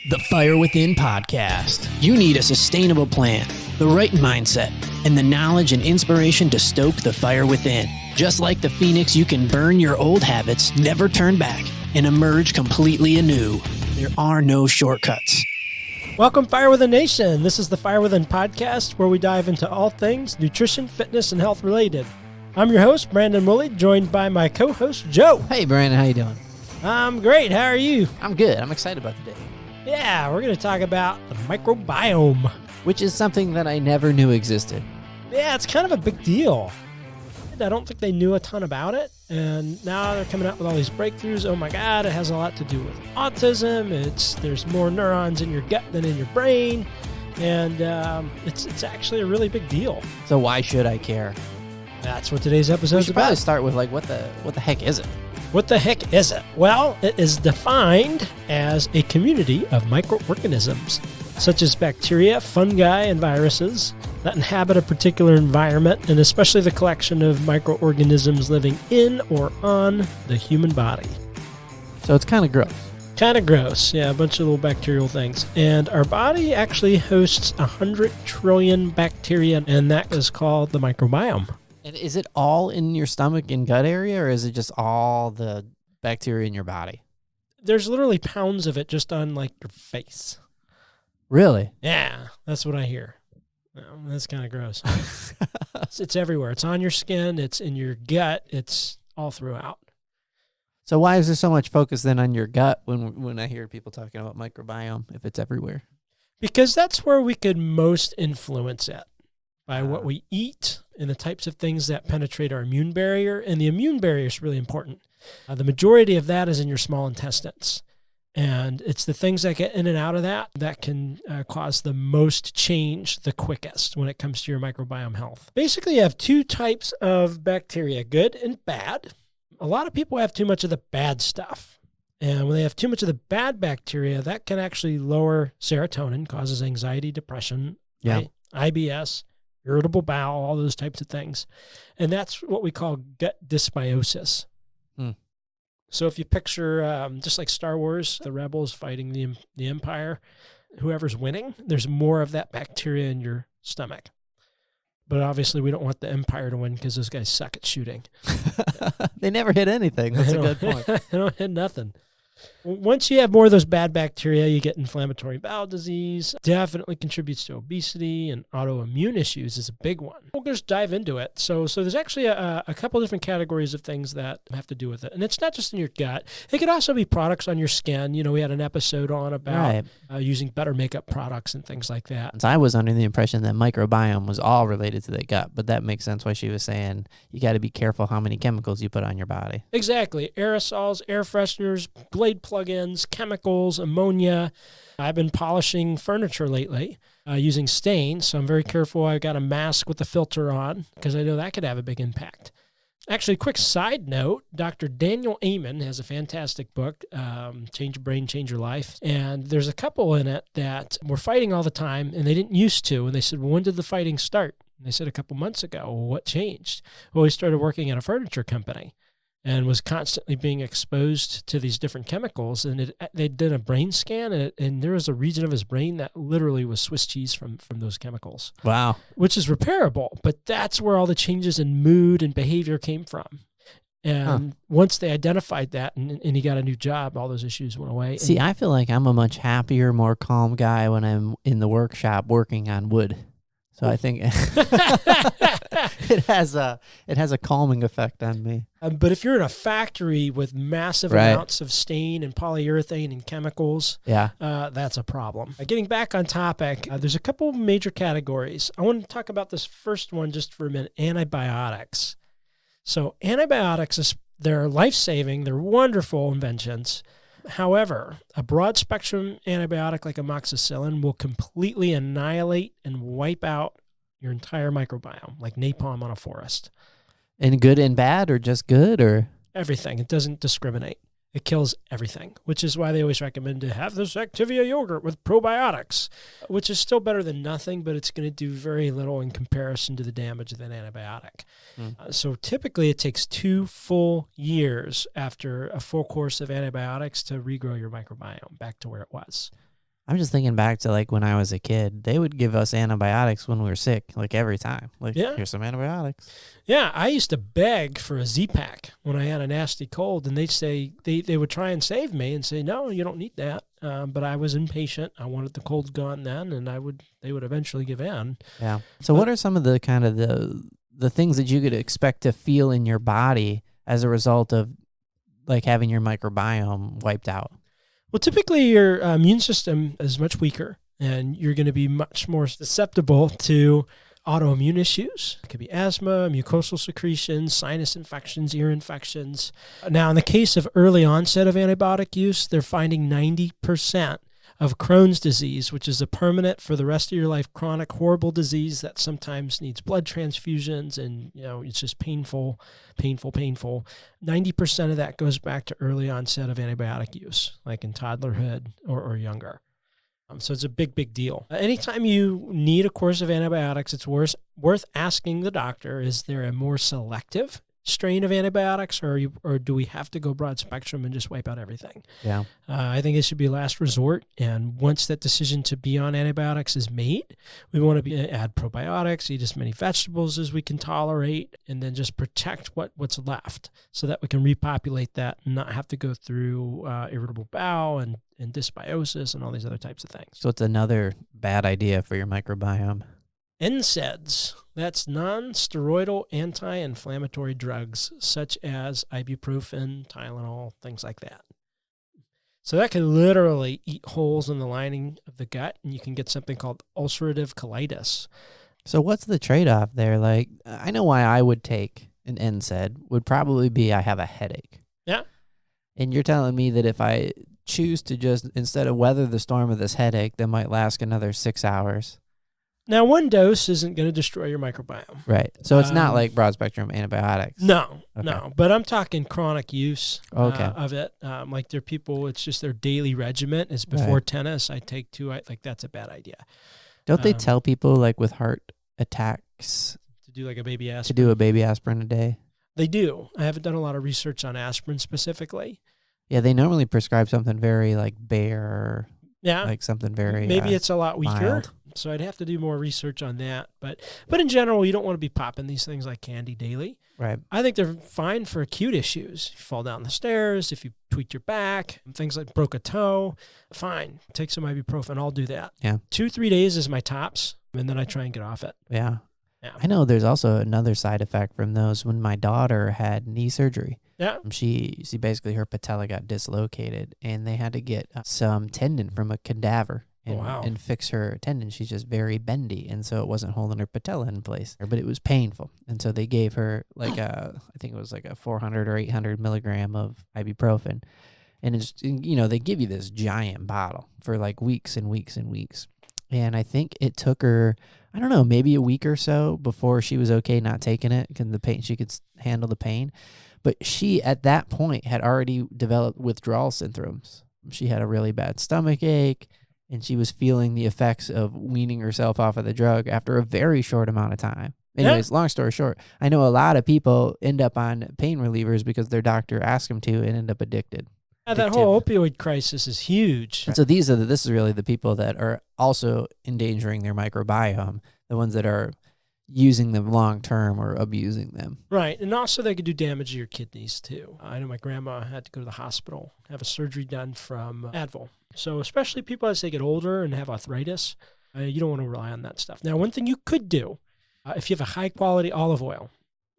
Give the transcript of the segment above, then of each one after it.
The Fire Within podcast. You need a sustainable plan, the right mindset, and the knowledge and inspiration to stoke the fire within. Just like the phoenix, you can burn your old habits, never turn back, and emerge completely anew. There are no shortcuts. Welcome, Fire Within Nation. This is the Fire Within podcast, where we dive into all things nutrition, fitness, and health related. I'm your host, Brandon Woolley, joined by my co-host, Joe. Hey, Brandon. How you doing? I'm great. How are you? I'm good. I'm excited about the day. Yeah, we're going to talk about the microbiome. Which is something that I never knew existed. Yeah, it's kind of a big deal. I don't think they knew a ton about it, and now they're coming out with all these breakthroughs. Oh my God, it has a lot to do with autism. There's more neurons in your gut than in your brain, and it's actually a really big deal. So why should I care? That's what today's episode is about. Probably start with what the heck is it? What the heck is it? Well, it is defined as a community of microorganisms, such as bacteria, fungi, and viruses that inhabit a particular environment, and especially the collection of microorganisms living in or on the human body. So it's kind of gross. Kind of gross, yeah, a bunch of little bacterial things. And our body actually hosts 100 trillion bacteria, and that is called the microbiome. And is it all in your stomach and gut area, or is it just all the bacteria in your body? There's literally pounds of it just on, like, your face. Really? Yeah, that's what I hear. That's kind of gross. It's everywhere. It's on your skin. It's in your gut. It's all throughout. So why is there so much focus then on your gut when I hear people talking about microbiome, if it's everywhere? Because that's where we could most influence it, by what we eat and the types of things that penetrate our immune barrier. And the immune barrier is really important. The majority of that is in your small intestines. And it's the things that get in and out of that can cause the most change the quickest when it comes to your microbiome health. Basically, you have two types of bacteria, good and bad. A lot of people have too much of the bad stuff. And when they have too much of the bad bacteria, that can actually lower serotonin, causes anxiety, depression, IBS, irritable bowel, all those types of things. And that's what we call gut dysbiosis. So if you picture, just like Star Wars, the rebels fighting the Empire, whoever's winning, there's more of that bacteria in your stomach. But obviously we don't want the Empire to win because those guys suck at shooting. They never hit anything. That's a good point. They don't hit nothing. Once you have more of those bad bacteria, you get inflammatory bowel disease. Definitely contributes to obesity, and autoimmune issues is a big one. We'll just dive into it. So there's actually a couple different categories of things that have to do with it. And it's not just in your gut. It could also be products on your skin. You know, we had an episode on about using better makeup products and things like that. So I was under the impression that microbiome was all related to the gut, but that makes sense why she was saying you got to be careful how many chemicals you put on your body. Exactly. Aerosols, air fresheners, blade plugins, chemicals, ammonia. I've been polishing furniture lately using stains, so I'm very careful. I've got a mask with the filter on because I know that could have a big impact. Actually, quick side note, Dr. Daniel Amen has a fantastic book, Change Your Brain, Change Your Life. And there's a couple in it that were fighting all the time, and they didn't used to. And they said, well, when did the fighting start? And they said a couple months ago. Well, what changed? Well, he started working at a furniture company and was constantly being exposed to these different chemicals. And they did a brain scan, and there was a region of his brain that literally was Swiss cheese from those chemicals. Wow. Which is repairable, but that's where all the changes in mood and behavior came from. And once they identified that and he got a new job, all those issues went away. See, I feel like I'm a much happier, more calm guy when I'm in the workshop working on wood. So I think it has a calming effect on me. But if you're in a factory with massive amounts of stain and polyurethane and chemicals, that's a problem. Getting back on topic, there's a couple major categories. I want to talk about this first one just for a minute, antibiotics. So antibiotics, they're life-saving. They're wonderful inventions. However, a broad-spectrum antibiotic like amoxicillin will completely annihilate and wipe out your entire microbiome, like napalm on a forest. And good and bad, or just good, or? Everything. It doesn't discriminate. It kills everything, which is why they always recommend to have this Activia yogurt with probiotics, which is still better than nothing, but it's going to do very little in comparison to the damage of an antibiotic. So typically it takes 2 full years after a full course of antibiotics to regrow your microbiome back to where it was. I'm just thinking back to like when I was a kid, they would give us antibiotics when we were sick, like every time. Like, Yeah. here's some antibiotics. Yeah, I used to beg for a Z-Pack when I had a nasty cold, and they'd say they would try and save me and say, no, you don't need that. But I was impatient. I wanted the cold gone then, and they would eventually give in. Yeah. So what are some of the kind of the things that you could expect to feel in your body as a result of like having your microbiome wiped out? Well, typically your immune system is much weaker, and you're going to be much more susceptible to autoimmune issues. It could be asthma, mucosal secretions, sinus infections, ear infections. Now, in the case of early onset of antibiotic use, they're finding 90% of Crohn's disease, which is a permanent for the rest of your life chronic horrible disease that sometimes needs blood transfusions, and it's just painful. 90% of that goes back to early onset of antibiotic use, like in toddlerhood or younger. So it's a big deal. Anytime you need a course of antibiotics, it's worth asking the doctor, is there a more selective strain of antibiotics, or do we have to go broad spectrum and just wipe out everything? Yeah. I think it should be a last resort. And once that decision to be on antibiotics is made, we want to add probiotics, eat as many vegetables as we can tolerate, and then just protect what's left so that we can repopulate that and not have to go through irritable bowel and dysbiosis and all these other types of things. So it's another bad idea for your microbiome. Nsaids, that's non-steroidal anti-inflammatory drugs such as ibuprofen, Tylenol, things like that. So that can literally eat holes in the lining of the gut, and you can get something called ulcerative colitis. So what's the trade-off there? Like, I know why I would take an NSAID would probably be I have a headache. Yeah. And you're telling me that if I choose to just, instead of weather the storm of this headache that might last another 6 hours. Now, one dose isn't going to destroy your microbiome. Right. So it's not like broad-spectrum antibiotics. No, Okay. no. But I'm talking chronic use Okay. of it. Like there are people, it's just their daily regimen is before Right. tennis, I take 2. Like that's a bad idea. Don't they tell people like with heart attacks To do like a baby aspirin. to do a baby aspirin a day? They do. I haven't done a lot of research on aspirin specifically. Yeah, they normally prescribe something very like bare, Yeah. like something very Maybe it's a lot weaker. mild. So I'd have to do more research on that. But in general, you don't want to be popping these things like candy daily. Right. I think they're fine for acute issues. If you fall down the stairs, if you tweak your back, things like broke a toe, fine. Take some ibuprofen. I'll do that. Yeah. 2-3 days is my tops, and then I try and get off it. Yeah. Yeah. I know there's also another side effect from those when my daughter had knee surgery. Yeah. She basically, her patella got dislocated and they had to get some tendon from a cadaver and fix her tendon. She's just very bendy. And so it wasn't holding her patella in place, but it was painful. And so they gave her like I think it was like a 400 or 800 milligram of ibuprofen. And it's, they give you this giant bottle for like weeks and weeks and weeks. And I think it took her, I don't know, maybe a week or so before she was okay not taking it because the pain, she could handle the pain. But she, at that point, had already developed withdrawal syndromes. She had a really bad stomach ache, and she was feeling the effects of weaning herself off of the drug after a very short amount of time. Anyways, long story short, I know a lot of people end up on pain relievers because their doctor asked them to and end up addicted. Yeah, that whole opioid crisis is huge. And so this is really the people that are also endangering their microbiome, the ones that are using them long term or abusing them. Right. And also they could do damage to your kidneys too. I know my grandma had to go to the hospital, have a surgery done from Advil. So especially people as they get older and have arthritis, you don't want to rely on that stuff. Now, one thing you could do, if you have a high quality olive oil,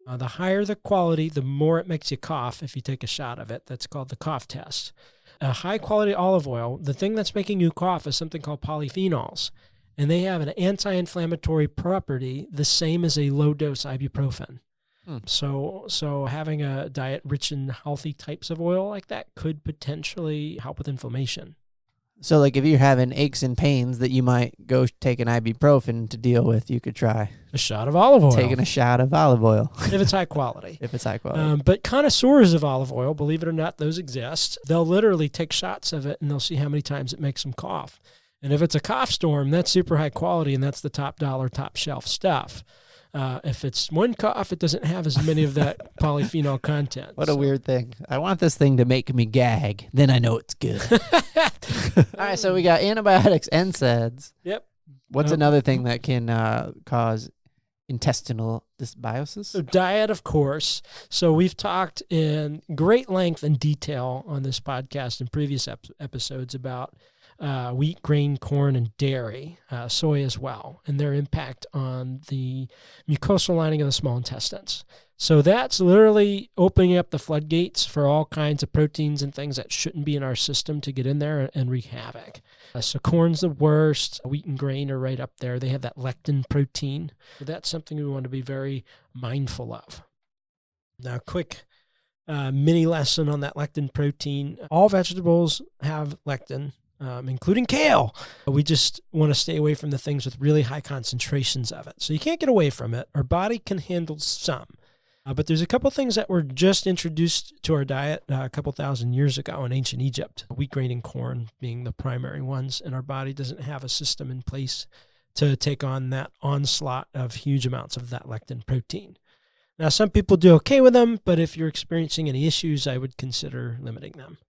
the higher the quality, the more it makes you cough if you take a shot of it. That's called the cough test. A high quality olive oil, the thing that's making you cough is something called polyphenols. And they have an anti-inflammatory property the same as a low-dose ibuprofen. So having a diet rich in healthy types of oil like that could potentially help with inflammation. So like if you're having aches and pains that you might go take an ibuprofen to deal with, you could try a shot of olive oil. Taking a shot of olive oil. If it's high quality. If it's high quality. But connoisseurs of olive oil, believe it or not, those exist. They'll literally take shots of it and they'll see how many times it makes them cough. And if it's a cough storm, that's super high quality and that's the top dollar, top shelf stuff. If it's one cough, it doesn't have as many of that polyphenol content. What a weird thing. I want this thing to make me gag. Then I know it's good. All right, so we got antibiotics, Nsaids. Yep. What's another thing that can cause intestinal dysbiosis? So diet, of course. So we've talked in great length and detail on this podcast in previous episodes about wheat, grain, corn, and dairy, soy as well, and their impact on the mucosal lining of the small intestines. So that's literally opening up the floodgates for all kinds of proteins and things that shouldn't be in our system to get in there and wreak havoc. So corn's the worst. Wheat and grain are right up there. They have that lectin protein. So that's something we want to be very mindful of. Now, quick mini lesson on that lectin protein. All vegetables have lectin, including kale. We just want to stay away from the things with really high concentrations of it. So you can't get away from it. Our body can handle some. But there's a couple things that were just introduced to our diet a couple thousand years ago in ancient Egypt, wheat, grain, and corn being the primary ones, and our body doesn't have a system in place to take on that onslaught of huge amounts of that lectin protein. Now, some people do okay with them, but if you're experiencing any issues, I would consider limiting them.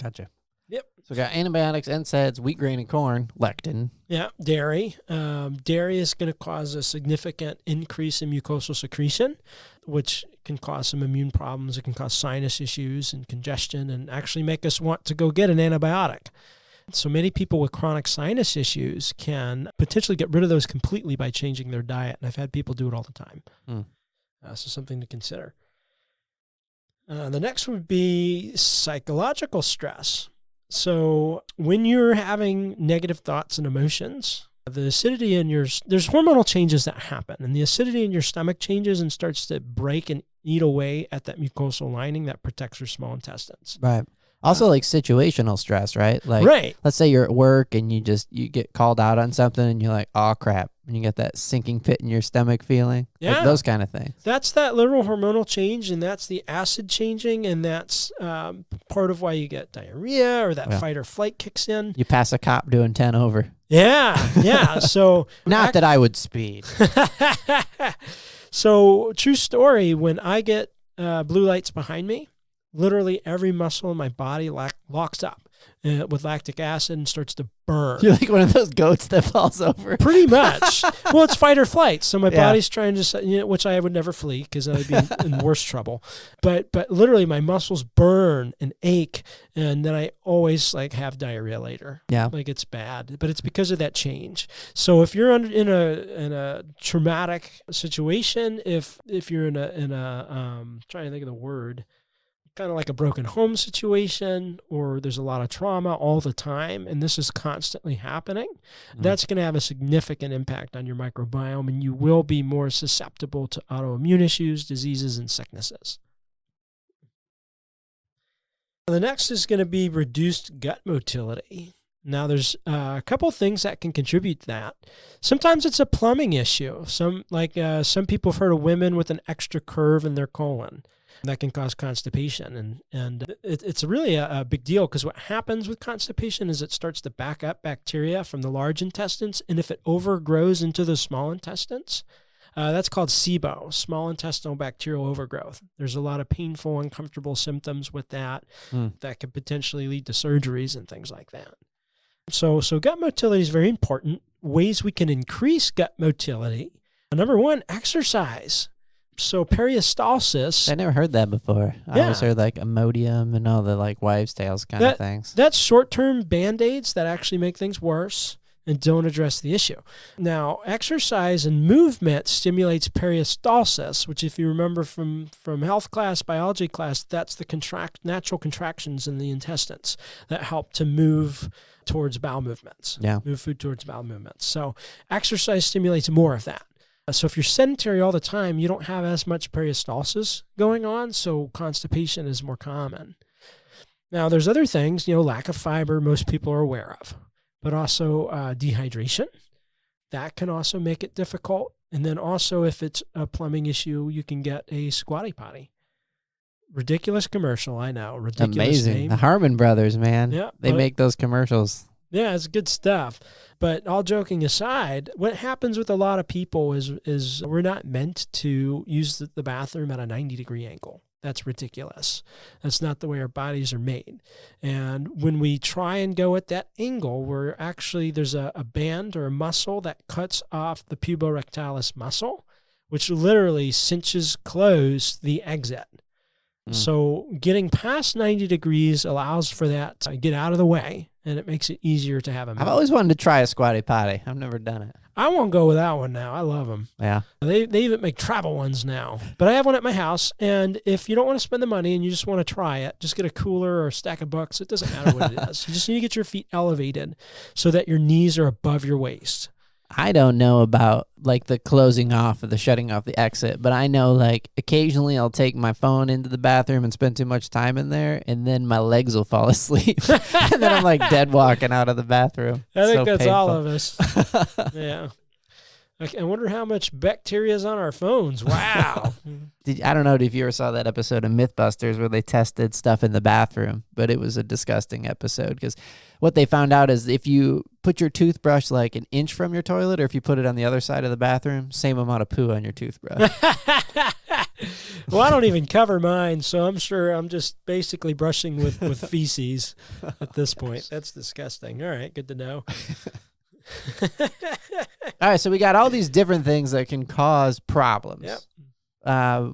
Gotcha. Yep. So we got antibiotics, Nsaids, wheat, grain, and corn, lectin. Yeah, dairy. Dairy is going to cause a significant increase in mucosal secretion, which can cause some immune problems. It can cause sinus issues and congestion and actually make us want to go get an antibiotic. So many people with chronic sinus issues can potentially get rid of those completely by changing their diet. And I've had people do it all the time. So something to consider. The next would be psychological stress. So when you're having negative thoughts and emotions, the acidity in there's hormonal changes that happen, and the acidity in your stomach changes and starts to break and eat away at that mucosal lining that protects your small intestines. Right. Also, like situational stress, right? Like, right. Let's say you're at work and you get called out on something and you're like, oh, crap. And you get that sinking pit in your stomach feeling. Yeah. Like those kind of things. That's that literal hormonal change, and that's the acid changing, and that's part of why you get diarrhea or that fight or flight kicks in. You pass a cop doing 10 over. Yeah. So Not that I would speed. So true story, when I get blue lights behind me, literally every muscle in my body locks up with lactic acid and starts to burn. You're like one of those goats that falls over. Pretty much. Well, it's fight or flight. So my body's trying to, which I would never flee because I'd be in worse trouble. But literally my muscles burn and ache, and then I always have diarrhea later. Yeah. Like it's bad, but it's because of that change. So if you're in a traumatic situation, if you're in a trying to think of the word, kind of like a broken home situation, or there's a lot of trauma all the time, and this is constantly happening, that's going to have a significant impact on your microbiome, and you will be more susceptible to autoimmune issues, diseases, and sicknesses. The next is going to be reduced gut motility. Now, there's a couple things that can contribute to that. Sometimes it's a plumbing issue. Some people have heard of women with an extra curve in their colon. That can cause constipation, and it's really a big deal, because what happens with constipation is it starts to back up bacteria from the large intestines, and if it overgrows into the small intestines, that's called SIBO, small intestinal bacterial overgrowth. There's a lot of painful, uncomfortable symptoms with that that could potentially lead to surgeries and things like that. So gut motility is very important. Ways we can increase gut motility. Number one, exercise. So peristalsis. I never heard that before. I always heard Imodium and all the wives' tales kind of things. That's short-term Band-Aids that actually make things worse and don't address the issue. Now, exercise and movement stimulates peristalsis, which if you remember from health class, biology class, that's the natural contractions in the intestines that help to move towards bowel movements. Yeah. Move food towards bowel movements. So exercise stimulates more of that. So if you're sedentary all the time, you don't have as much peristalsis going on, so constipation is more common. Now, there's other things, lack of fiber most people are aware of, but also dehydration. That can also make it difficult. And then also, if it's a plumbing issue, you can get a squatty potty. Ridiculous commercial, I know. Ridiculous Amazing. name. The Harmon brothers, man. Yeah, they make those commercials. Yeah, it's good stuff. But all joking aside, what happens with a lot of people is we're not meant to use the bathroom at a 90-degree angle. That's ridiculous. That's not the way our bodies are made. And when we try and go at that angle, there's a band or a muscle that cuts off the puborectalis muscle, which literally cinches closed the exit. So getting past 90 degrees allows for that to get out of the way, and it makes it easier to have a milk. I've always wanted to try a squatty potty. I've never done it. I won't go with that one now. I love them. Yeah. They even make travel ones now. But I have one at my house, and if you don't want to spend the money and you just want to try it, just get a cooler or a stack of books. It doesn't matter what it is. You just need to get your feet elevated so that your knees are above your waist. I don't know about like the closing off or the shutting off the exit, but I know like occasionally I'll take my phone into the bathroom and spend too much time in there, and then my legs will fall asleep. And then I'm like dead walking out of the bathroom. I think that's painful. All of us. Yeah. I wonder how much bacteria is on our phones. Wow. I don't know if you ever saw that episode of Mythbusters where they tested stuff in the bathroom, but it was a disgusting episode because what they found out is if you put your toothbrush like an inch from your toilet, or if you put it on the other side of the bathroom, same amount of poo on your toothbrush. Well, I don't even cover mine, so I'm sure I'm just basically brushing with feces at this point. That's disgusting. All right, good to know. All right, so we got all these different things that can cause problems. Yep. Are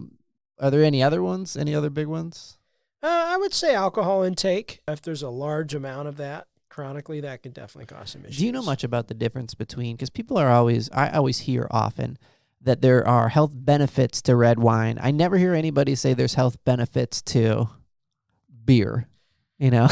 there any other ones? Any other big ones? I would say alcohol intake. If there's a large amount of that chronically, that can definitely cause some issues. Do you know much about the difference between, because I always hear often that there are health benefits to red wine. I never hear anybody say there's health benefits to beer, you know?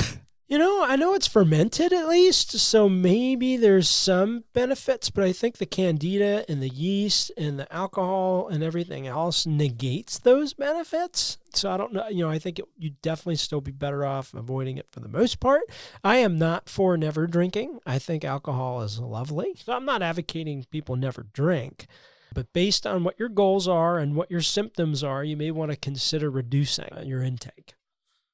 You know, I know it's fermented at least, so maybe there's some benefits, but I think the candida and the yeast and the alcohol and everything else negates those benefits. So I don't know, I think you'd definitely still be better off avoiding it for the most part. I am not for never drinking. I think alcohol is lovely. So I'm not advocating people never drink. But based on what your goals are and what your symptoms are, you may want to consider reducing your intake.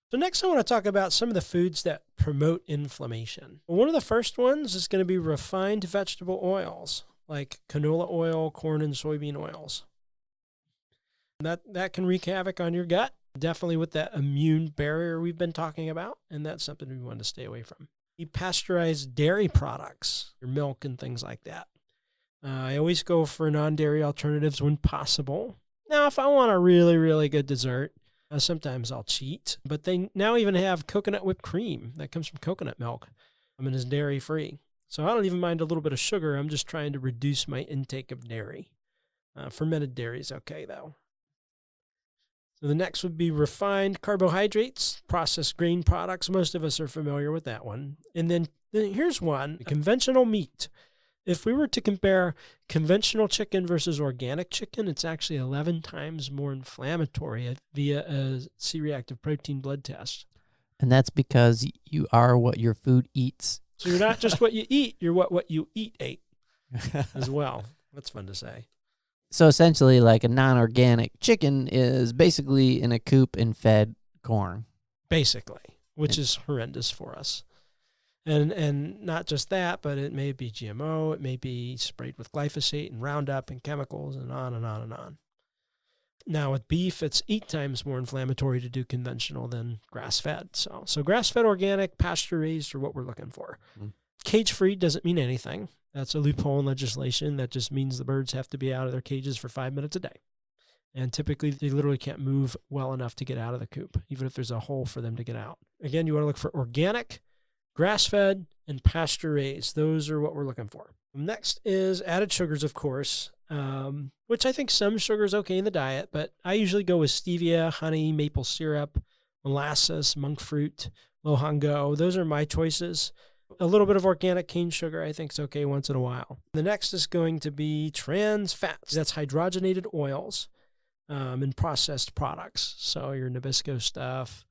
So next I want to talk about some of the foods that promote inflammation. One of the first ones is going to be refined vegetable oils, like canola oil, corn and soybean oils. That can wreak havoc on your gut, definitely with that immune barrier we've been talking about, and that's something we want to stay away from. Pasteurized dairy products, your milk and things like that. I always go for non-dairy alternatives when possible. Now, if I want a really, really good dessert, sometimes I'll cheat, but they now even have coconut whipped cream that comes from coconut milk. And is dairy-free. So I don't even mind a little bit of sugar. I'm just trying to reduce my intake of dairy. Fermented dairy is okay, though. So the next would be refined carbohydrates, processed grain products. Most of us are familiar with that one. And then here's one, conventional meat. If we were to compare conventional chicken versus organic chicken, it's actually 11 times more inflammatory via a C-reactive protein blood test. And that's because you are what your food eats. So you're not just what you eat, you're what you ate as well. That's fun to say. So essentially, like a non-organic chicken is basically in a coop and fed corn. Basically, which is horrendous for us. And not just that, but it may be GMO, it may be sprayed with glyphosate and Roundup and chemicals and on and on and on. Now with beef, it's 8 times more inflammatory to do conventional than grass-fed. So grass-fed, organic, pasture-raised are what we're looking for. Cage-free doesn't mean anything. That's a loophole in legislation. That just means the birds have to be out of their cages for 5 minutes a day. And typically, they literally can't move well enough to get out of the coop, even if there's a hole for them to get out. Again, you want to look for organic, grass-fed, and pasture-raised. Those are what we're looking for. Next is added sugars, of course, which I think some sugar is okay in the diet, but I usually go with stevia, honey, maple syrup, molasses, monk fruit, lohango. Those are my choices. A little bit of organic cane sugar I think is okay once in a while. The next is going to be trans fats. That's hydrogenated oils in processed products. So your Nabisco stuff.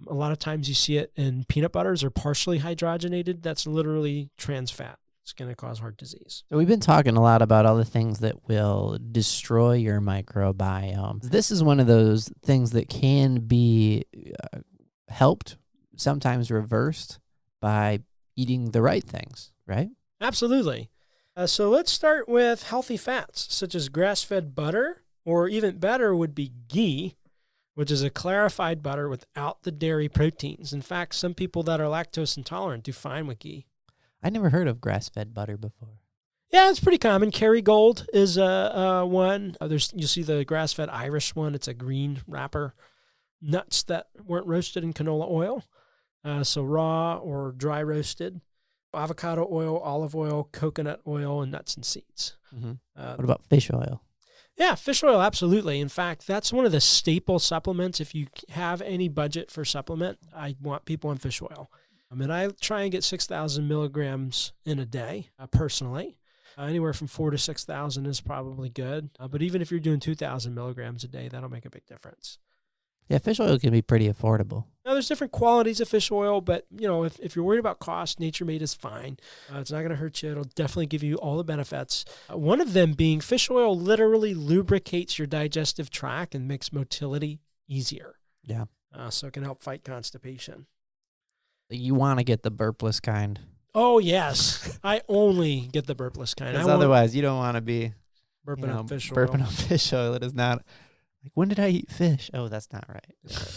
A lot of times you see it in peanut butters or partially hydrogenated. That's literally trans fat. It's going to cause heart disease. So we've been talking a lot about all the things that will destroy your microbiome. This is one of those things that can be helped, sometimes reversed by eating the right things, right? Absolutely. So let's start with healthy fats, such as grass-fed butter, or even better would be ghee, which is a clarified butter without the dairy proteins. In fact, some people that are lactose intolerant do fine with ghee. I never heard of grass-fed butter before. Yeah, it's pretty common. Kerrygold is one. You'll see the grass-fed Irish one. It's a green wrapper. Nuts that weren't roasted in canola oil, so raw or dry roasted. Avocado oil, olive oil, coconut oil, and nuts and seeds. Mm-hmm. What about fish oil? Yeah, fish oil, absolutely. In fact, that's one of the staple supplements. If you have any budget for supplement, I want people on fish oil. I try and get 6,000 milligrams in a day, personally. Anywhere from 4,000 to 6,000 is probably good. But even if you're doing 2,000 milligrams a day, that'll make a big difference. Yeah, fish oil can be pretty affordable. Now, there's different qualities of fish oil, but, if you're worried about cost, Nature Made is fine. It's not going to hurt you. It'll definitely give you all the benefits. One of them being fish oil literally lubricates your digestive tract and makes motility easier. Yeah. So it can help fight constipation. You want to get the burpless kind. Oh, yes. I only get the burpless kind. Because otherwise, you don't want to be burping on fish oil. Burping on fish oil. It is not... Like, when did I eat fish? Oh, that's not right.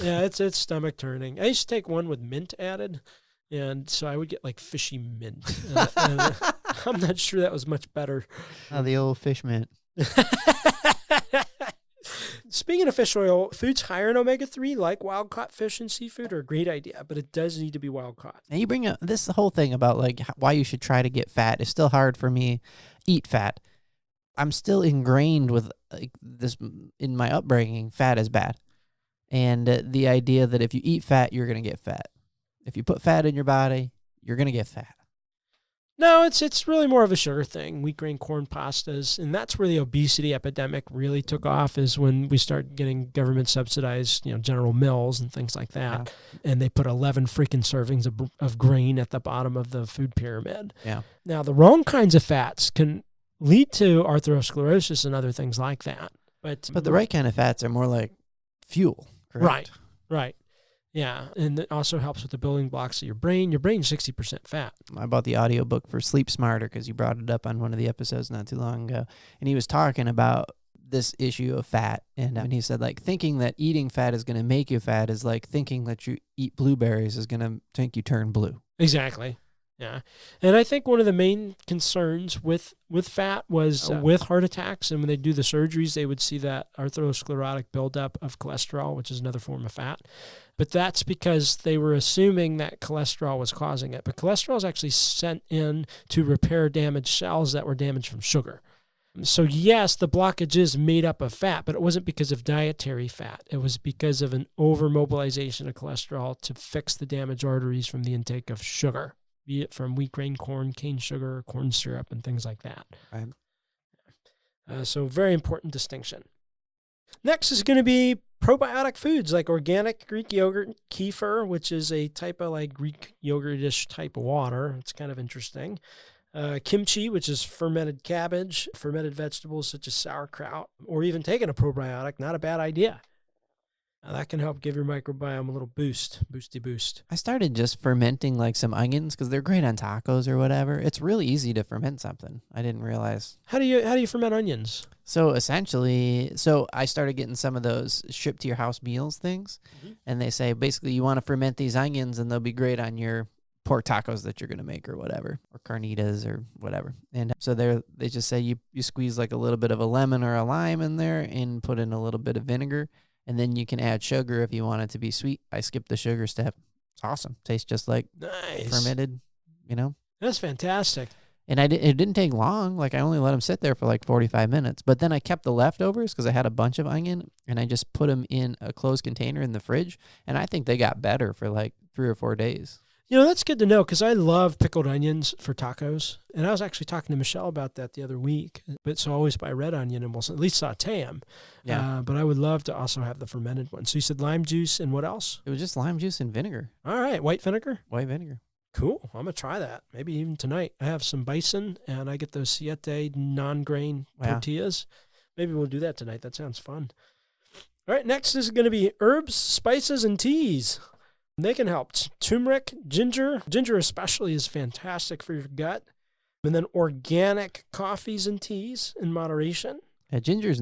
Yeah, it's stomach turning. I used to take one with mint added, and so I would get like fishy mint. And I'm not sure that was much better. Oh, the old fish mint. Speaking of fish oil, foods higher in omega-3, like wild-caught fish and seafood, are a great idea, but it does need to be wild-caught. And you bring up this whole thing about like why you should try to get fat. It's still hard for me. Eat fat. I'm still ingrained with like this in my upbringing. Fat is bad, and the idea that if you eat fat, you're gonna get fat. If you put fat in your body, you're gonna get fat. No, it's really more of a sugar thing. Wheat grain corn pastas, and that's where the obesity epidemic really took off. Is when we start getting government subsidized, General Mills and things like that, and they put 11 freaking servings of grain at the bottom of the food pyramid. Yeah. Now the wrong kinds of fats can lead to atherosclerosis and other things like that. But the right kind of fats are more like fuel, correct? Right. Yeah, and it also helps with the building blocks of your brain. Your brain's 60% fat. I bought the audiobook for Sleep Smarter because you brought it up on one of the episodes not too long ago. And he was talking about this issue of fat. And he said, like, thinking that eating fat is going to make you fat is like thinking that you eat blueberries is going to make you turn blue. Exactly. Yeah. And I think one of the main concerns with fat was with heart attacks. And when they do the surgeries, they would see that atherosclerotic buildup of cholesterol, which is another form of fat. But that's because they were assuming that cholesterol was causing it. But cholesterol is actually sent in to repair damaged cells that were damaged from sugar. So yes, the blockage is made up of fat, but it wasn't because of dietary fat. It was because of an overmobilization of cholesterol to fix the damaged arteries from the intake of sugar, be it from wheat grain corn, cane sugar, corn syrup, and things like that. Right. So very important distinction. Next is going to be probiotic foods like organic Greek yogurt, kefir, which is a type of like Greek yogurt-ish type of water. It's kind of interesting. Kimchi, which is fermented cabbage, fermented vegetables such as sauerkraut, or even taking a probiotic, not a bad idea. That can help give your microbiome a little boosty boost. I started just fermenting like some onions because they're great on tacos or whatever. It's really easy to ferment something. I didn't realize. How do you ferment onions? So essentially, I started getting some of those shipped to your house meals things, and they say basically you want to ferment these onions and they'll be great on your pork tacos that you're going to make or whatever, or carnitas or whatever. And so they just say you squeeze like a little bit of a lemon or a lime in there and put in a little bit of vinegar. And then you can add sugar if you want it to be sweet. I skipped the sugar step. It's awesome. Tastes just like fermented, That's fantastic. And it didn't take long. Like I only let them sit there for like 45 minutes. But then I kept the leftovers because I had a bunch of onion. And I just put them in a closed container in the fridge. And I think they got better for like 3 or 4 days. That's good to know because I love pickled onions for tacos. And I was actually talking to Michelle about that the other week. But so I always buy red onion and we'll at least saute them. Yeah. But I would love to also have the fermented one. So you said lime juice and what else? It was just lime juice and vinegar. All right. White vinegar? White vinegar. Cool. I'm going to try that. Maybe even tonight. I have some bison and I get those siete non-grain tortillas. Maybe we'll do that tonight. That sounds fun. All right. Next is going to be herbs, spices, and teas. They can help. Turmeric, ginger especially is fantastic for your gut. And then organic coffees and teas in moderation. Yeah, ginger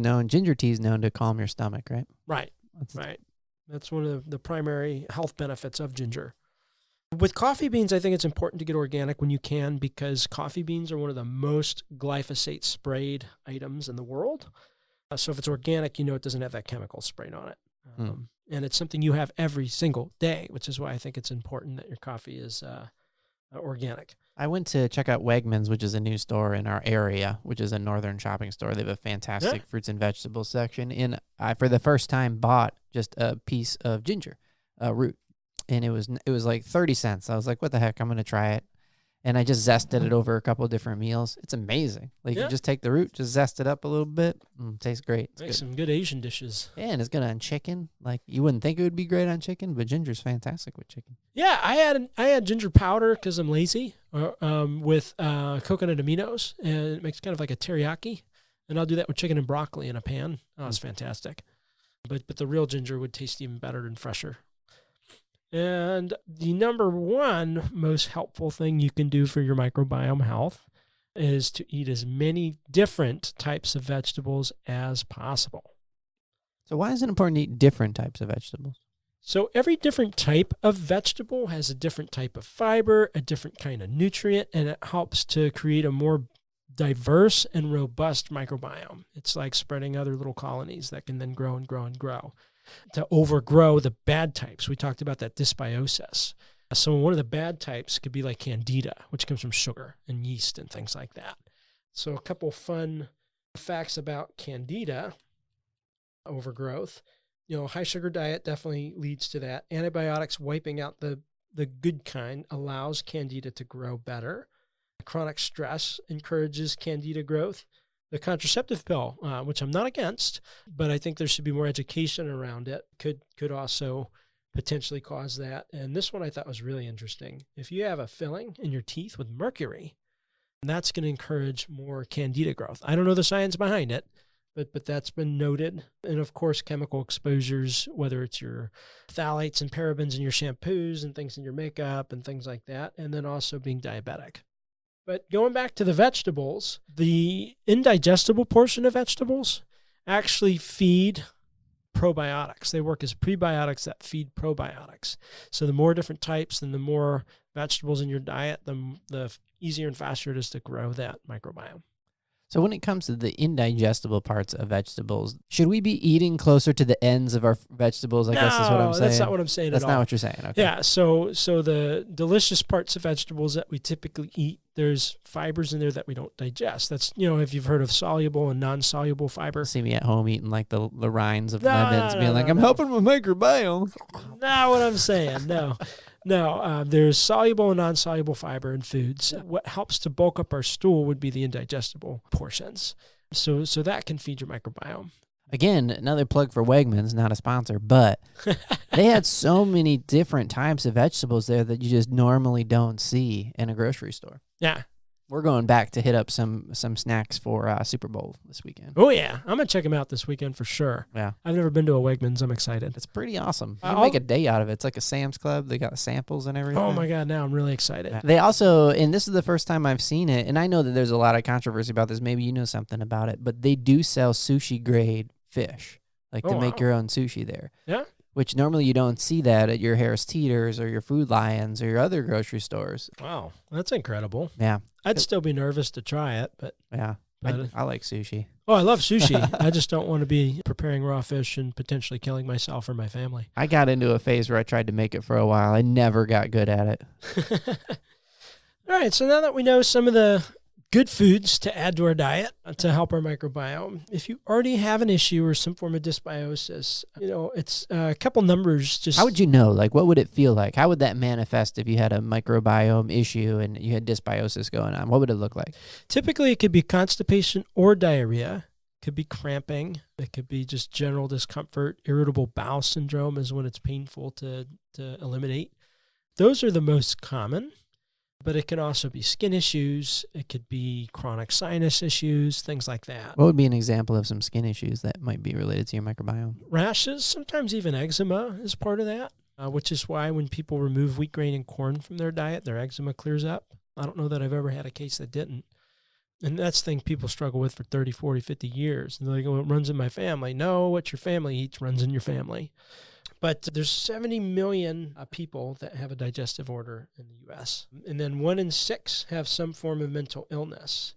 tea is known to calm your stomach, right? Right. That's one of the primary health benefits of ginger. With coffee beans, I think it's important to get organic when you can, because coffee beans are one of the most glyphosate sprayed items in the world. So if it's organic, it doesn't have that chemical sprayed on it. And it's something you have every single day, which is why I think it's important that your coffee is organic. I went to check out Wegmans, which is a new store in our area, which is a northern shopping store. They have a fantastic fruits and vegetables section. And I, for the first time, bought just a piece of ginger root. And it was like 30 cents. I was like, what the heck? I'm going to try it. And I just zested it over a couple of different meals. It's amazing. Like you just take the root, just zest it up a little bit. Tastes great. Makes some good Asian dishes. Yeah, and it's good on chicken. Like you wouldn't think it would be great on chicken, but ginger's fantastic with chicken. Yeah, I had ginger powder because I'm lazy with coconut aminos, and it makes kind of like a teriyaki. And I'll do that with chicken and broccoli in a pan. Oh, it's fantastic. But the real ginger would taste even better and fresher. And the number one most helpful thing you can do for your microbiome health is to eat as many different types of vegetables as possible. So why is it important to eat different types of vegetables? So every different type of vegetable has a different type of fiber, a different kind of nutrient, and it helps to create a more diverse and robust microbiome. It's like spreading other little colonies that can then grow and grow and grow. To overgrow the bad types. We talked about that dysbiosis. So one of the bad types could be like Candida, which comes from sugar and yeast and things like that. So a couple fun facts about Candida overgrowth. High sugar diet definitely leads to that. Antibiotics wiping out the good kind allows Candida to grow better. Chronic stress encourages Candida growth. The contraceptive pill, which I'm not against, but I think there should be more education around it, could also potentially cause that. And this one I thought was really interesting. If you have a filling in your teeth with mercury, that's going to encourage more Candida growth. I don't know the science behind it, but that's been noted. And of course, chemical exposures, whether it's your phthalates and parabens in your shampoos and things in your makeup and things like that, and then also being diabetic. But going back to the vegetables, the indigestible portion of vegetables actually feed probiotics. They work as prebiotics that feed probiotics. So the more different types and the more vegetables in your diet, the easier and faster it is to grow that microbiome. So when it comes to the indigestible parts of vegetables, should we be eating closer to the ends of our vegetables? I guess is what I'm saying. That's not what I'm saying at all. That's not what you're saying. Okay. Yeah, so the delicious parts of vegetables that we typically eat, there's fibers in there that we don't digest. That's, if you've heard of soluble and non-soluble fiber. See me at home eating like the rinds of lemons, being like, I'm helping with microbiome. Not what I'm saying, no. No, there's soluble and non-soluble fiber in foods. What helps to bulk up our stool would be the indigestible portions. So that can feed your microbiome. Again, another plug for Wegmans, not a sponsor, but they had so many different types of vegetables there that you just normally don't see in a grocery store. Yeah. We're going back to hit up some snacks for Super Bowl this weekend. Oh, yeah. I'm going to check them out this weekend for sure. Yeah. I've never been to a Wegmans. I'm excited. It's pretty awesome. You can make a day out of it. It's like a Sam's Club. They got samples and everything. Oh, my God. Now I'm really excited. They also, and this is the first time I've seen it, and I know that there's a lot of controversy about this. Maybe you know something about it, but they do sell sushi-grade fish, to make your own sushi there. Yeah. Which normally you don't see that at your Harris Teeters or your Food Lions or your other grocery stores. Wow, that's incredible. Yeah. I'd still be nervous to try it, but... Yeah, I like sushi. Oh, I love sushi. I just don't want to be preparing raw fish and potentially killing myself or my family. I got into a phase where I tried to make it for a while. I never got good at it. All right, so now that we know some of the good foods to add to our diet to help our microbiome. If you already have an issue or some form of dysbiosis, it's a couple numbers. How would you know? Like, what would it feel like? How would that manifest if you had a microbiome issue and you had dysbiosis going on? What would it look like? Typically, it could be constipation or diarrhea. It could be cramping. It could be just general discomfort. Irritable bowel syndrome is when it's painful to eliminate. Those are the most common. But it can also be skin issues. It could be chronic sinus issues, things like that. What would be an example of some skin issues that might be related to your microbiome? Rashes, sometimes even eczema is part of that. which is why when people remove wheat grain and corn from their diet, their eczema clears up. I don't know that I've ever had a case that didn't. And that's the thing people struggle with for 30, 40, 50 years. And they're like, oh, it runs in my family. No, what your family eats runs in your family. But there's 70 million people that have a digestive order in the U.S. And then 1 in 6 have some form of mental illness.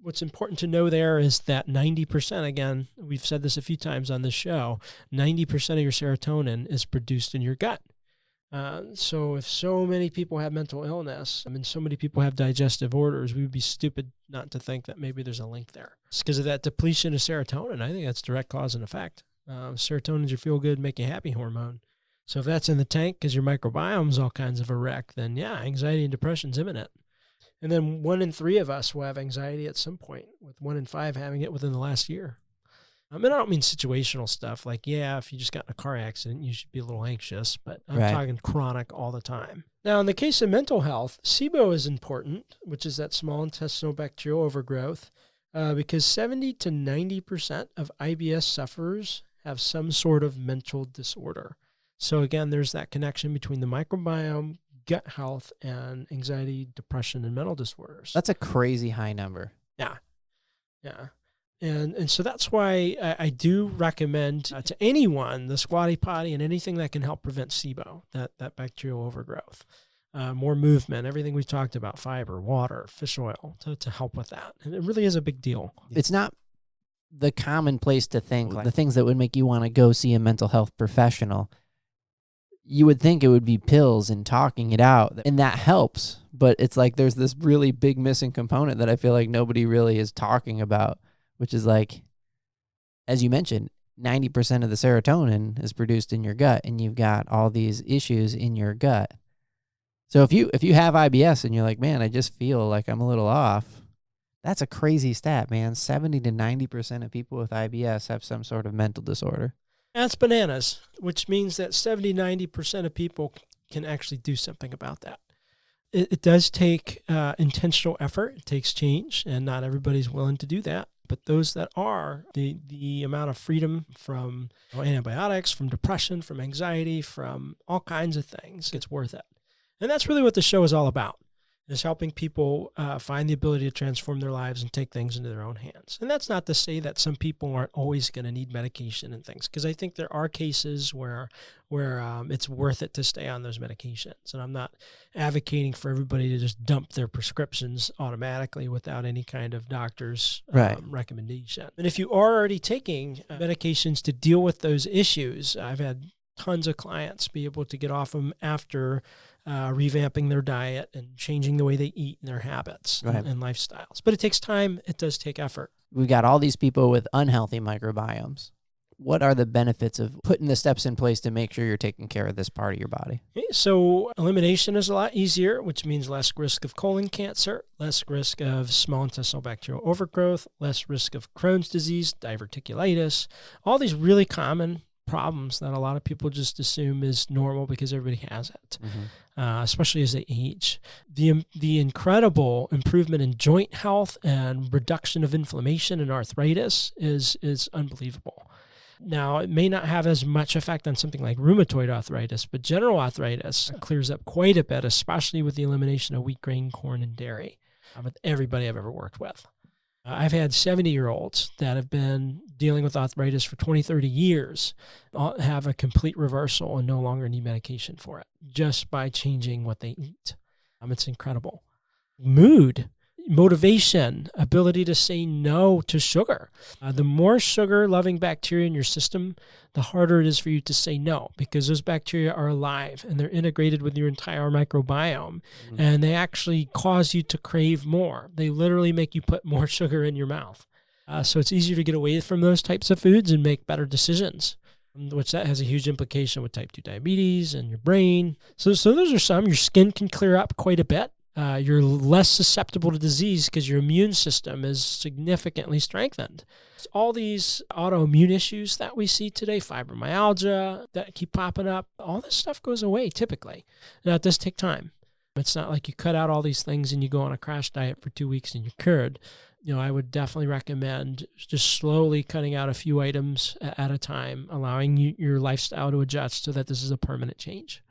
What's important to know there is that 90%, again, we've said this a few times on this show, 90% of your serotonin is produced in your gut. So if so many people have mental illness, so many people have digestive orders, we would be stupid not to think that maybe there's a link there. It's because of that depletion of serotonin. I think that's direct cause and effect. Serotonin is your feel-good, make you happy hormone. So if that's in the tank because your microbiome is all kinds of a wreck, then yeah, anxiety and depression is imminent. And then 1 in 3 of us will have anxiety at some point, with 1 in 5 having it within the last year. I don't mean situational stuff like, yeah, if you just got in a car accident, you should be a little anxious, but I'm talking chronic all the time. Now, in the case of mental health, SIBO is important, which is that small intestinal bacterial overgrowth, because 70 to 90% of IBS sufferers have some sort of mental disorder. So again, there's that connection between the microbiome, gut health, and anxiety, depression, and mental disorders. That's a crazy high number. Yeah. And so that's why I do recommend to anyone the Squatty Potty and anything that can help prevent SIBO, that bacterial overgrowth. More movement, everything we've talked about, fiber, water, fish oil, to help with that. And it really is a big deal. It's not the common place to think, like the things that would make you want to go see a mental health professional. You would think it would be pills and talking it out, and that helps. But it's like there's this really big missing component that I feel like nobody really is talking about, which is like, as you mentioned, 90% of the serotonin is produced in your gut, and you've got all these issues in your gut. So if you have IBS and you're like, man, I just feel like I'm a little off, that's a crazy stat, man. 70 to 90% of people with IBS have some sort of mental disorder. That's bananas, which means that 70, 90% of people can actually do something about that. It does take intentional effort. It takes change, and not everybody's willing to do that. But those that are, the amount of freedom from antibiotics, from depression, from anxiety, from all kinds of things, it's worth it. And that's really what the show is all about, is helping people find the ability to transform their lives and take things into their own hands. And that's not to say that some people aren't always going to need medication and things, because I think there are cases where it's worth it to stay on those medications. And I'm not advocating for everybody to just dump their prescriptions automatically without any kind of doctor's recommendation. And if you are already taking medications to deal with those issues, I've had tons of clients be able to get off them after revamping their diet and changing the way they eat and their habits and lifestyles. But it takes time. It does take effort. We've got all these people with unhealthy microbiomes. What are the benefits of putting the steps in place to make sure you're taking care of this part of your body? So elimination is a lot easier, which means less risk of colon cancer, less risk of small intestinal bacterial overgrowth, less risk of Crohn's disease, diverticulitis, all these really common problems that a lot of people just assume is normal because everybody has it, especially as they age. The incredible improvement in joint health and reduction of inflammation and arthritis is unbelievable. Now, it may not have as much effect on something like rheumatoid arthritis, but general arthritis clears up quite a bit, especially with the elimination of wheat, grain, corn, and dairy, with everybody I've ever worked with. I've had 70-year-olds that have been dealing with arthritis for 20, 30 years, have a complete reversal and no longer need medication for it, just by changing what they eat. It's incredible. Mood, motivation, ability to say no to sugar. The more sugar-loving bacteria in your system, the harder it is for you to say no, because those bacteria are alive and they're integrated with your entire microbiome, and they actually cause you to crave more. They literally make you put more sugar in your mouth. So it's easier to get away from those types of foods and make better decisions, which that has a huge implication with type 2 diabetes and your brain. So those are some. Your skin can clear up quite a bit. You're less susceptible to disease because your immune system is significantly strengthened. All these autoimmune issues that we see today, fibromyalgia that keep popping up, all this stuff goes away typically. Now, it does take time. It's not like you cut out all these things and you go on a crash diet for 2 weeks and you're cured. I would definitely recommend just slowly cutting out a few items at a time, allowing your lifestyle to adjust so that this is a permanent change.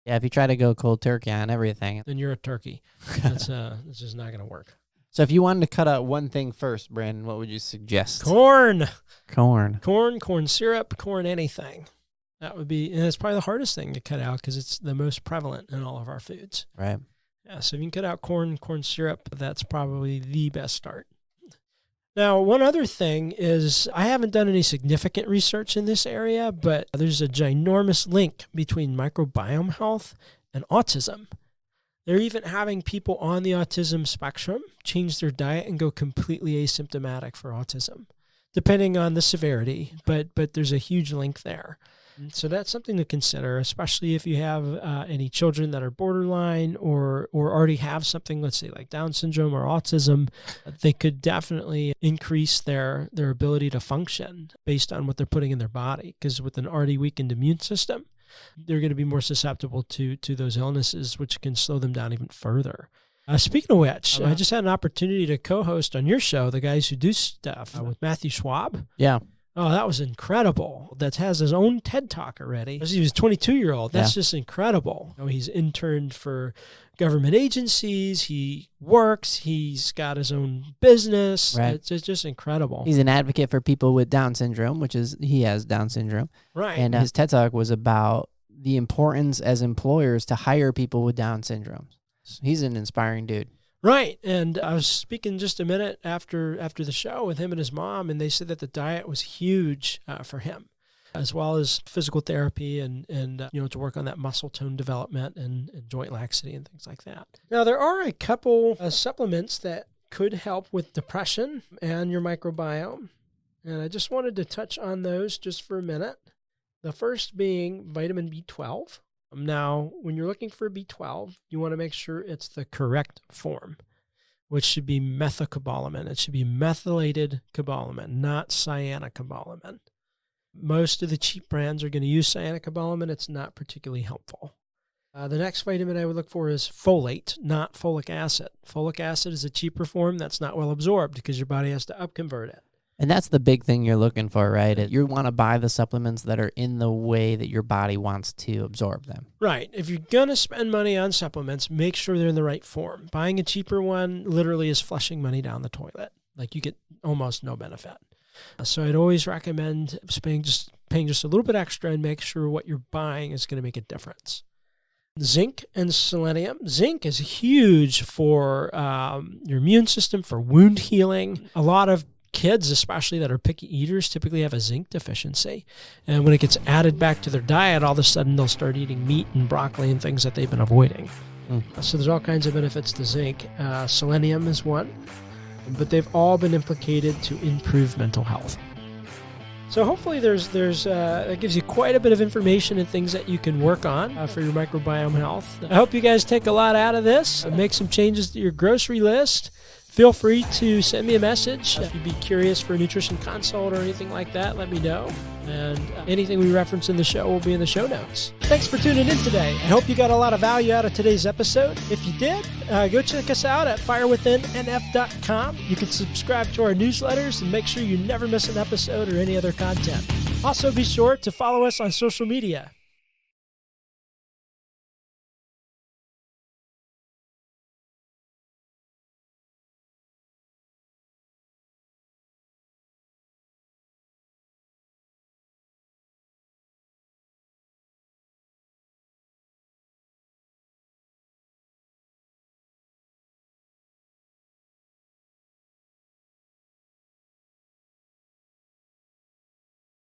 Yeah, if you try to go cold turkey on everything, then you're a turkey. That's just not going to work. So if you wanted to cut out one thing first, Brandon, what would you suggest? Corn, Corn syrup, corn, anything. That would be, and it's probably the hardest thing to cut out because it's the most prevalent in all of our foods. Right. Yeah, so if you can cut out corn syrup, that's probably the best start. Now, one other thing is I haven't done any significant research in this area, but there's a ginormous link between microbiome health and autism. They're even having people on the autism spectrum change their diet and go completely asymptomatic for autism, depending on the severity, but there's a huge link there. So that's something to consider, especially if you have any children that are borderline or already have something, let's say like Down syndrome or autism. They could definitely increase their ability to function based on what they're putting in their body, because with an already weakened immune system, they're going to be more susceptible to those illnesses, which can slow them down even further. Speaking of which, I just had an opportunity to co-host on your show, The Guys Who Do Stuff, with Matthew Schwab. Yeah. Oh, that was incredible. That has his own TED Talk already. He was a 22-year-old. That's just incredible. He's interned for government agencies. He works. He's got his own business. Right. It's just incredible. He's an advocate for people with Down syndrome, he has Down syndrome. Right. And his TED Talk was about the importance as employers to hire people with Down syndrome. He's an inspiring dude. Right. And I was speaking just a minute after the show with him and his mom, and they said that the diet was huge for him, as well as physical therapy and to work on that muscle tone development and joint laxity and things like that. Now, there are a couple supplements that could help with depression and your microbiome, and I just wanted to touch on those just for a minute. The first being vitamin B12. Now, when you're looking for B12, you want to make sure it's the correct form, which should be methylcobalamin. It should be methylated cobalamin, not cyanocobalamin. Most of the cheap brands are going to use cyanocobalamin. It's not particularly helpful. The next vitamin I would look for is folate, not folic acid. Folic acid is a cheaper form that's not well absorbed because your body has to upconvert it. And that's the big thing you're looking for, right? You want to buy the supplements that are in the way that your body wants to absorb them. Right. If you're going to spend money on supplements, make sure they're in the right form. Buying a cheaper one literally is flushing money down the toilet. Like, you get almost no benefit. So I'd always recommend paying just a little bit extra and make sure what you're buying is going to make a difference. Zinc and selenium. Zinc is huge for your immune system, for wound healing. A lot of kids, especially that are picky eaters, typically have a zinc deficiency. And when it gets added back to their diet, all of a sudden they'll start eating meat and broccoli and things that they've been avoiding. So there's all kinds of benefits to zinc. Selenium is one, but they've all been implicated to improve mental health. So hopefully that gives you quite a bit of information and things that you can work on for your microbiome health. I hope you guys take a lot out of this, make some changes to your grocery list. Feel free to send me a message. If you'd be curious for a nutrition consult or anything like that, let me know. And anything we reference in the show will be in the show notes. Thanks for tuning in today. I hope you got a lot of value out of today's episode. If you did, go check us out at firewithinnf.com. You can subscribe to our newsletters and make sure you never miss an episode or any other content. Also, be sure to follow us on social media.